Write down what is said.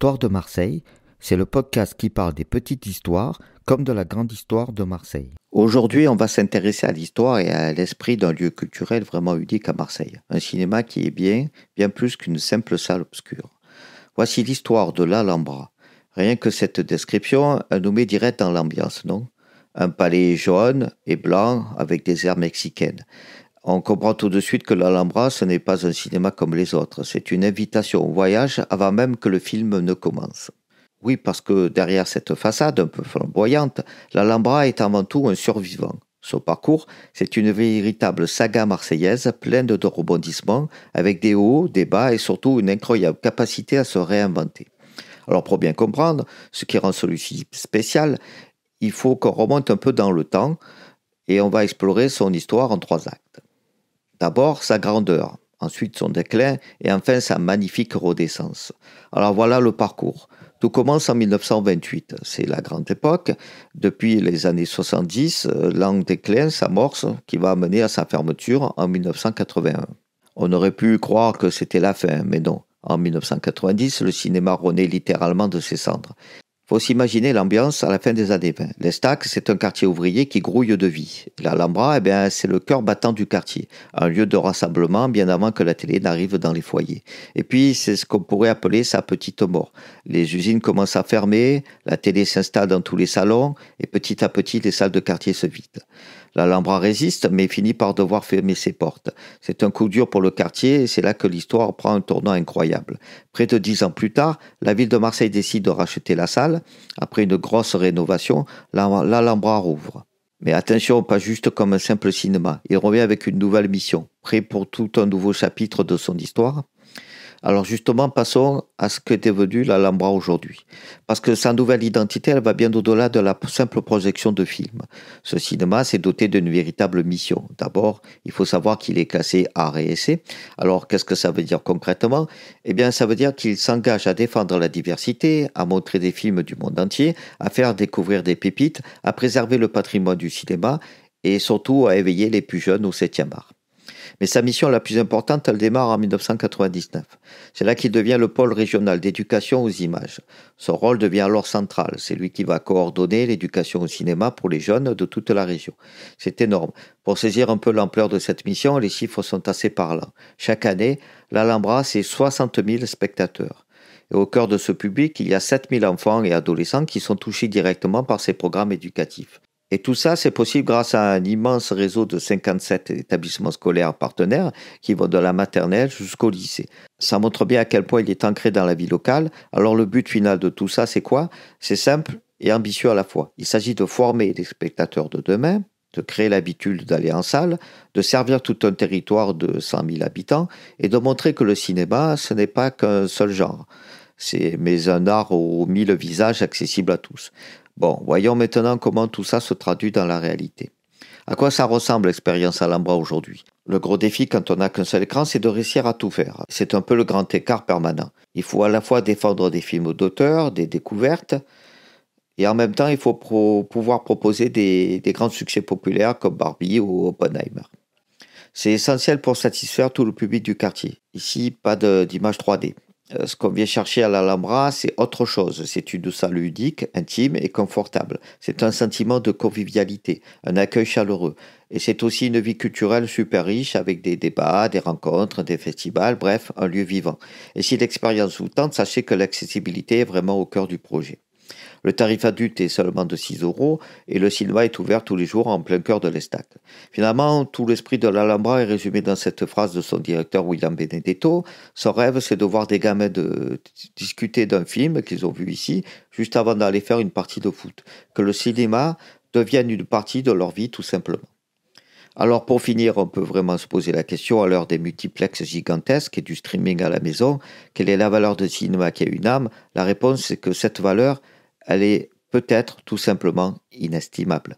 Histoire de Marseille, c'est le podcast qui parle des petites histoires comme de la grande histoire de Marseille. Aujourd'hui, on va s'intéresser à l'histoire et à l'esprit d'un lieu culturel vraiment unique à Marseille. Un cinéma qui est bien plus qu'une simple salle obscure. Voici l'histoire de l'Alhambra. Rien que cette description, elle nous met direct dans l'ambiance, non ? Un palais jaune et blanc avec des airs mexicaines. On comprend tout de suite que l'Alhambra, ce n'est pas un cinéma comme les autres. C'est une invitation au voyage avant même que le film ne commence. Oui, parce que derrière cette façade un peu flamboyante, l'Alhambra est avant tout un survivant. Son parcours, c'est une véritable saga marseillaise pleine de rebondissements, avec des hauts, des bas et surtout une incroyable capacité à se réinventer. Alors pour bien comprendre ce qui rend celui-ci spécial, il faut qu'on remonte un peu dans le temps et on va explorer son histoire en 3 actes. D'abord sa grandeur, ensuite son déclin et enfin sa magnifique renaissance. Alors voilà le parcours. Tout commence en 1928, c'est la grande époque. Depuis les années 70, l'an déclin s'amorce qui va amener à sa fermeture en 1981. On aurait pu croire que c'était la fin, mais non. En 1990, le cinéma renaît littéralement de ses cendres. Faut s'imaginer l'ambiance à la fin des années 20. L'Estac, c'est un quartier ouvrier qui grouille de vie. L'Alhambra, c'est le cœur battant du quartier. Un lieu de rassemblement bien avant que la télé n'arrive dans les foyers. Et puis, c'est ce qu'on pourrait appeler sa petite mort. Les usines commencent à fermer, la télé s'installe dans tous les salons, et petit à petit, les salles de quartier se vident. L'Alhambra résiste, mais finit par devoir fermer ses portes. C'est un coup dur pour le quartier et c'est là que l'histoire prend un tournant incroyable. Près de 10 ans plus tard, la ville de Marseille décide de racheter la salle. Après une grosse rénovation, l'Alhambra rouvre. Mais attention, pas juste comme un simple cinéma. Il revient avec une nouvelle mission, prêt pour tout un nouveau chapitre de son histoire. Alors justement, passons à ce qu'est devenu l'Alhambra aujourd'hui. Parce que sa nouvelle identité, elle va bien au-delà de la simple projection de films. Ce cinéma s'est doté d'une véritable mission. D'abord, il faut savoir qu'il est classé art et essai. Alors, qu'est-ce que ça veut dire concrètement ? Eh bien, ça veut dire qu'il s'engage à défendre la diversité, à montrer des films du monde entier, à faire découvrir des pépites, à préserver le patrimoine du cinéma et surtout à éveiller les plus jeunes au 7e art. Mais sa mission la plus importante, elle démarre en 1999. C'est là qu'il devient le pôle régional d'éducation aux images. Son rôle devient alors central. C'est lui qui va coordonner l'éducation au cinéma pour les jeunes de toute la région. C'est énorme. Pour saisir un peu l'ampleur de cette mission, les chiffres sont assez parlants. Chaque année, l'Alhambra, c'est 60 000 spectateurs. Et au cœur de ce public, il y a 7 000 enfants et adolescents qui sont touchés directement par ces programmes éducatifs. Et tout ça, c'est possible grâce à un immense réseau de 57 établissements scolaires partenaires qui vont de la maternelle jusqu'au lycée. Ça montre bien à quel point il est ancré dans la vie locale. Alors le but final de tout ça, c'est quoi ? C'est simple et ambitieux à la fois. Il s'agit de former les spectateurs de demain, de créer l'habitude d'aller en salle, de servir tout un territoire de 100 000 habitants et de montrer que le cinéma, ce n'est pas qu'un seul genre. Mais un art aux 1000 visages accessible à tous. Bon, voyons maintenant comment tout ça se traduit dans la réalité. À quoi ça ressemble l'expérience Alhambra aujourd'hui ? Le gros défi quand on n'a qu'un seul écran, c'est de réussir à tout faire. C'est un peu le grand écart permanent. Il faut à la fois défendre des films d'auteur, des découvertes, et en même temps, il faut pouvoir proposer des grands succès populaires comme Barbie ou Oppenheimer. C'est essentiel pour satisfaire tout le public du quartier. Ici, pas d'image 3D. Ce qu'on vient chercher à l'Alhambra, c'est autre chose. C'est une salle ludique, intime et confortable. C'est un sentiment de convivialité, un accueil chaleureux. Et c'est aussi une vie culturelle super riche avec des débats, des rencontres, des festivals, bref, un lieu vivant. Et si l'expérience vous tente, sachez que l'accessibilité est vraiment au cœur du projet. Le tarif adulte est seulement de 6 € et le cinéma est ouvert tous les jours en plein cœur de l'Estac. Finalement, tout l'esprit de l'Alhambra est résumé dans cette phrase de son directeur William Benedetto. Son rêve, c'est de voir des gamins discuter d'un film qu'ils ont vu ici, juste avant d'aller faire une partie de foot. Que le cinéma devienne une partie de leur vie tout simplement. Alors pour finir, on peut vraiment se poser la question à l'heure des multiplexes gigantesques et du streaming à la maison, quelle est la valeur de cinéma qui a une âme ? La réponse c'est que cette valeur, elle est peut-être tout simplement inestimable.